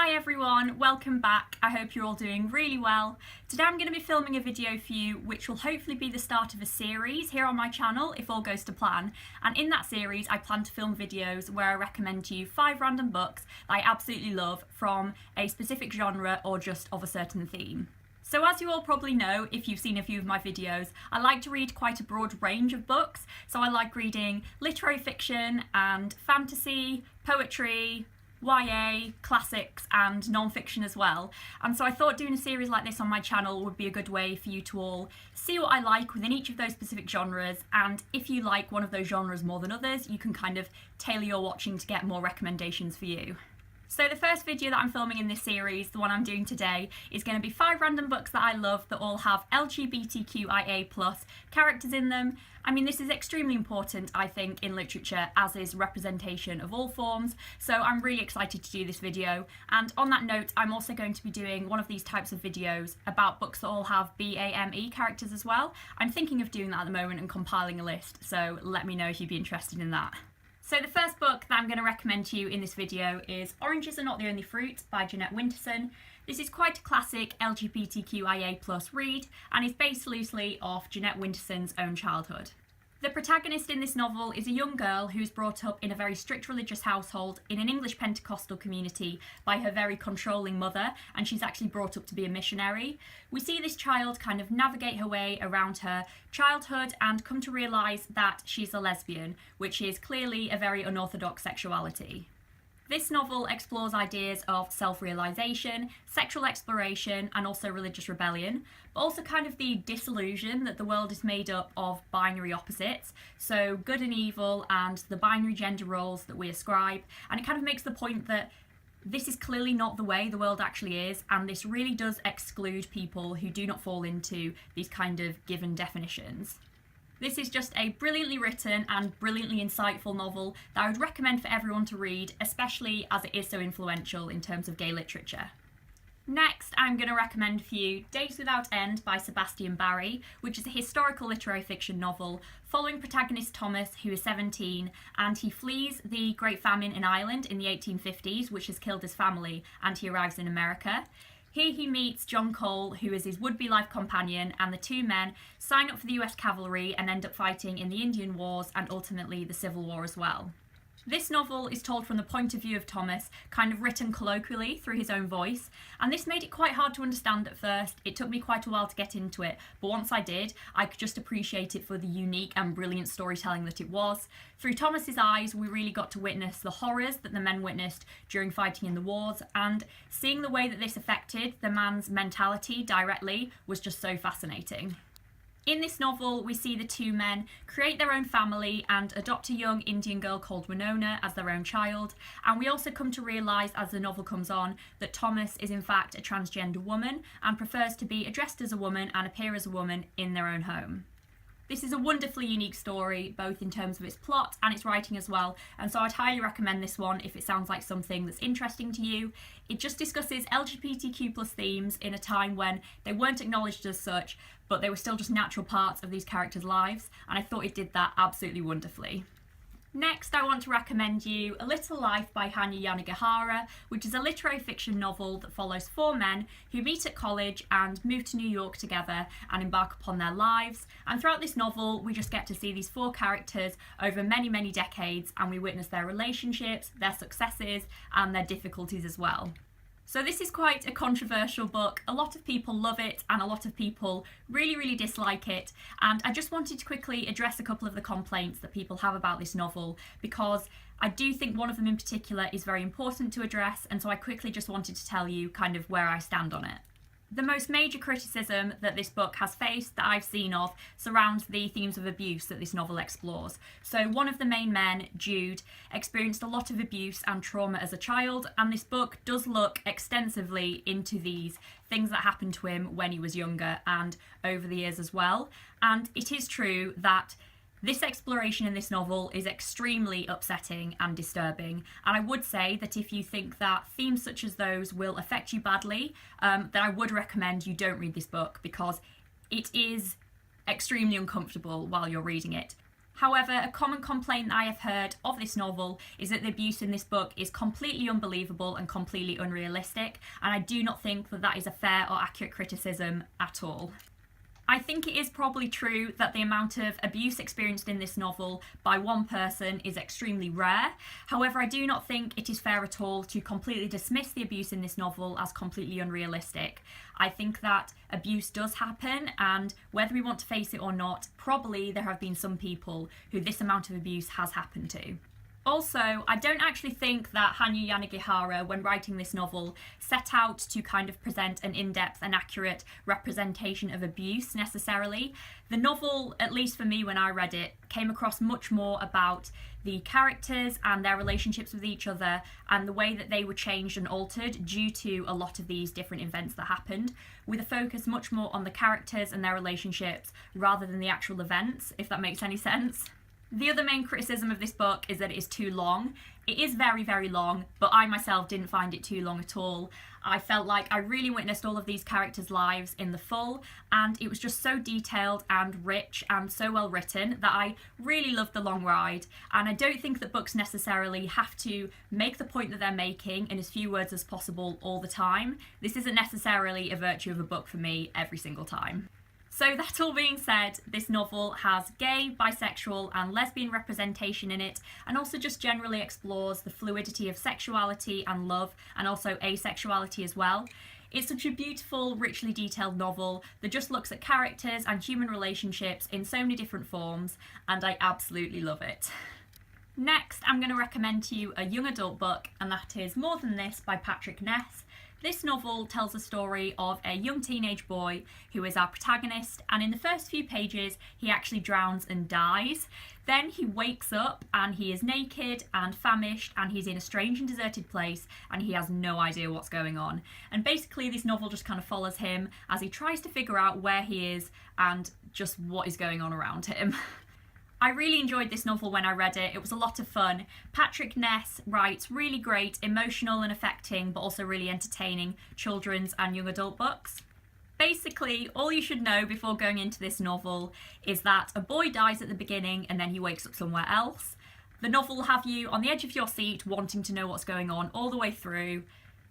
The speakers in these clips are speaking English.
Hi everyone, welcome back. I hope you're all doing really well. Today I'm going to be filming a video for you which will hopefully be the start of a series here on my channel if all goes to plan. And in that series I plan to film videos where I recommend to you 5 random books that I absolutely love from a specific genre or just of a certain theme. So as you all probably know, if you've seen a few of my videos, I like to read quite a broad range of books. So I like reading literary fiction and fantasy, poetry, YA, classics and non-fiction as well. And so I thought doing a series like this on my channel would be a good way for you to all see what I like within each of those specific genres, and if you like one of those genres more than others, you can kind of tailor your watching to get more recommendations for you. So the first video that I'm filming in this series, the one I'm doing today, is going to be 5 random books that I love that all have LGBTQIA+ characters in them. I mean, this is extremely important, I think, in literature, as is representation of all forms, so I'm really excited to do this video. And on that note, I'm also going to be doing one of these types of videos about books that all have BAME characters as well. I'm thinking of doing that at the moment and compiling a list, so let me know if you'd be interested in that. So the first book that I'm going to recommend to you in this video is Oranges Are Not the Only Fruit by Jeanette Winterson. This is quite a classic LGBTQIA+ read and is based loosely off Jeanette Winterson's own childhood. The protagonist in this novel is a young girl who is brought up in a very strict religious household in an English Pentecostal community by her very controlling mother, and she's actually brought up to be a missionary. We see this child kind of navigate her way around her childhood and come to realise that she's a lesbian, which is clearly a very unorthodox sexuality. This novel explores ideas of self-realisation, sexual exploration and also religious rebellion, but also kind of the disillusion that the world is made up of binary opposites, so good and evil and the binary gender roles that we ascribe, and it kind of makes the point that this is clearly not the way the world actually is, and this really does exclude people who do not fall into these kind of given definitions. This is just a brilliantly written and brilliantly insightful novel that I would recommend for everyone to read, especially as it is so influential in terms of gay literature. Next, I'm going to recommend for you Days Without End by Sebastian Barry, which is a historical literary fiction novel following protagonist Thomas, who is 17, and he flees the Great Famine in Ireland in the 1850s, which has killed his family, and he arrives in America. Here he meets John Cole, who is his would-be life companion, and the two men sign up for the US Cavalry and end up fighting in the Indian Wars and ultimately the Civil War as well. This novel is told from the point of view of Thomas, kind of written colloquially through his own voice, and this made it quite hard to understand at first. It took me quite a while to get into it, but once I did, I could just appreciate it for the unique and brilliant storytelling that it was. Through Thomas's eyes, we really got to witness the horrors that the men witnessed during fighting in the wars, and seeing the way that this affected the man's mentality directly was just so fascinating. In this novel, we see the two men create their own family and adopt a young Indian girl called Winona as their own child, and we also come to realise as the novel comes on that Thomas is in fact a transgender woman and prefers to be addressed as a woman and appear as a woman in their own home. This is a wonderfully unique story, both in terms of its plot and its writing as well, and so I'd highly recommend this one if it sounds like something that's interesting to you. It just discusses LGBTQ+ themes in a time when they weren't acknowledged as such, but they were still just natural parts of these characters' lives, and I thought it did that absolutely wonderfully. Next, I want to recommend you A Little Life by Hanya Yanagihara, which is a literary fiction novel that follows 4 men who meet at college and move to New York together and embark upon their lives. And throughout this novel, we just get to see these 4 characters over many, many decades, and we witness their relationships, their successes, and their difficulties as well. So this is quite a controversial book. A lot of people love it and a lot of people really, really dislike it. And I just wanted to quickly address a couple of the complaints that people have about this novel, because I do think one of them in particular is very important to address, and so I quickly just wanted to tell you kind of where I stand on it. The most major criticism that this book has faced that I've seen of surrounds the themes of abuse that this novel explores. So one of the main men, Jude, experienced a lot of abuse and trauma as a child, and this book does look extensively into these things that happened to him when he was younger and over the years as well. And it is true that this exploration in this novel is extremely upsetting and disturbing, and I would say that if you think that themes such as those will affect you badly, then I would recommend you don't read this book, because it is extremely uncomfortable while you're reading it. However, a common complaint that I have heard of this novel is that the abuse in this book is completely unbelievable and completely unrealistic, and I do not think that that is a fair or accurate criticism at all. I think it is probably true that the amount of abuse experienced in this novel by one person is extremely rare. However, I do not think it is fair at all to completely dismiss the abuse in this novel as completely unrealistic. I think that abuse does happen, and whether we want to face it or not, probably there have been some people who this amount of abuse has happened to. Also, I don't actually think that Hanyu Yanagihara, when writing this novel, set out to kind of present an in-depth and accurate representation of abuse necessarily. The novel, at least for me when I read it, came across much more about the characters and their relationships with each other and the way that they were changed and altered due to a lot of these different events that happened, with a focus much more on the characters and their relationships rather than the actual events, if that makes any sense. The other main criticism of this book is that it is too long. It is very, very long, but I myself didn't find it too long at all. I felt like I really witnessed all of these characters' lives in the full, and it was just so detailed and rich and so well written that I really loved the long ride. And I don't think that books necessarily have to make the point that they're making in as few words as possible all the time. This isn't necessarily a virtue of a book for me every single time. So that all being said, this novel has gay, bisexual and lesbian representation in it, and also just generally explores the fluidity of sexuality and love, and also asexuality as well. It's such a beautiful, richly detailed novel that just looks at characters and human relationships in so many different forms, and I absolutely love it. Next, I'm going to recommend to you a young adult book, and that is More Than This by Patrick Ness. This novel tells the story of a young teenage boy who is our protagonist, and in the first few pages he actually drowns and dies. Then he wakes up and he is naked and famished and he's in a strange and deserted place and he has no idea what's going on. And basically this novel just kind of follows him as he tries to figure out where he is and just what is going on around him. I really enjoyed this novel when I read it. It was a lot of fun. Patrick Ness writes really great, emotional and affecting, but also really entertaining children's and young adult books. Basically, all you should know before going into this novel is that a boy dies at the beginning and then he wakes up somewhere else. The novel will have you on the edge of your seat wanting to know what's going on all the way through.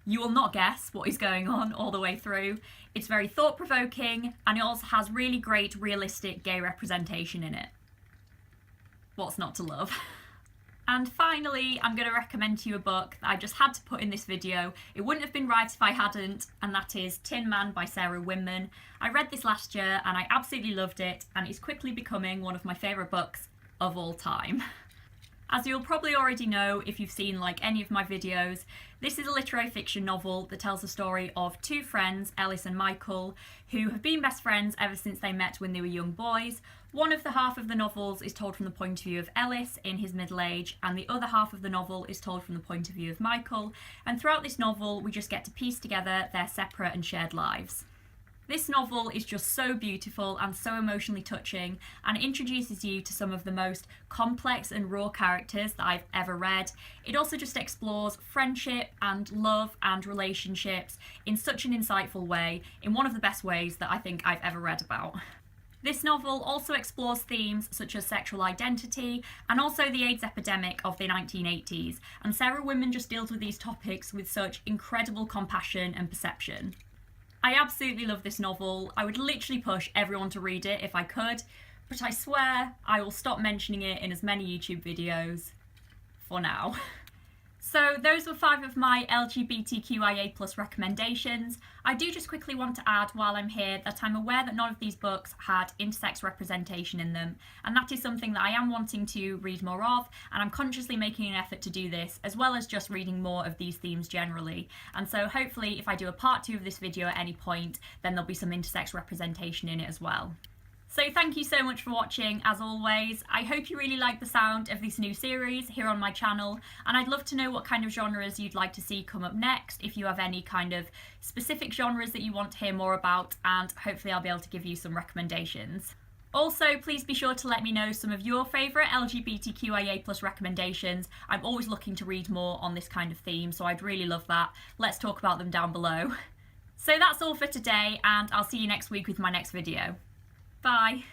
You will not guess what is going on all the way through. It's very thought-provoking, and it also has really great, realistic gay representation in it. What's not to love? And finally, I'm going to recommend to you a book that I just had to put in this video. It wouldn't have been right if I hadn't, and that is Tin Man by Sarah Winman. I read this last year and I absolutely loved it, and it's quickly becoming one of my favourite books of all time. As you'll probably already know if you've seen like any of my videos, this is a literary fiction novel that tells the story of two friends, Ellis and Michael, who have been best friends ever since they met when they were young boys. One of the half of the novels is told from the point of view of Ellis in his middle age, and the other half of the novel is told from the point of view of Michael, and throughout this novel we just get to piece together their separate and shared lives. This novel is just so beautiful and so emotionally touching, and it introduces you to some of the most complex and raw characters that I've ever read. It also just explores friendship and love and relationships in such an insightful way, in one of the best ways that I think I've ever read about. This novel also explores themes such as sexual identity and also the AIDS epidemic of the 1980s, and Sarah Winman just deals with these topics with such incredible compassion and perception. I absolutely love this novel. I would literally push everyone to read it if I could, but I swear I will stop mentioning it in as many YouTube videos for now. So those were 5 of my LGBTQIA+ recommendations. I do just quickly want to add while I'm here that I'm aware that none of these books had intersex representation in them, and that is something that I am wanting to read more of, and I'm consciously making an effort to do this, as well as just reading more of these themes generally. And so hopefully if I do a part 2 of this video at any point, then there'll be some intersex representation in it as well. So thank you so much for watching, as always. I hope you really like the sound of this new series here on my channel, and I'd love to know what kind of genres you'd like to see come up next, if you have any kind of specific genres that you want to hear more about, and hopefully I'll be able to give you some recommendations. Also, please be sure to let me know some of your favourite LGBTQIA+ recommendations. I'm always looking to read more on this kind of theme, so I'd really love that. Let's talk about them down below. So that's all for today, and I'll see you next week with my next video. Bye.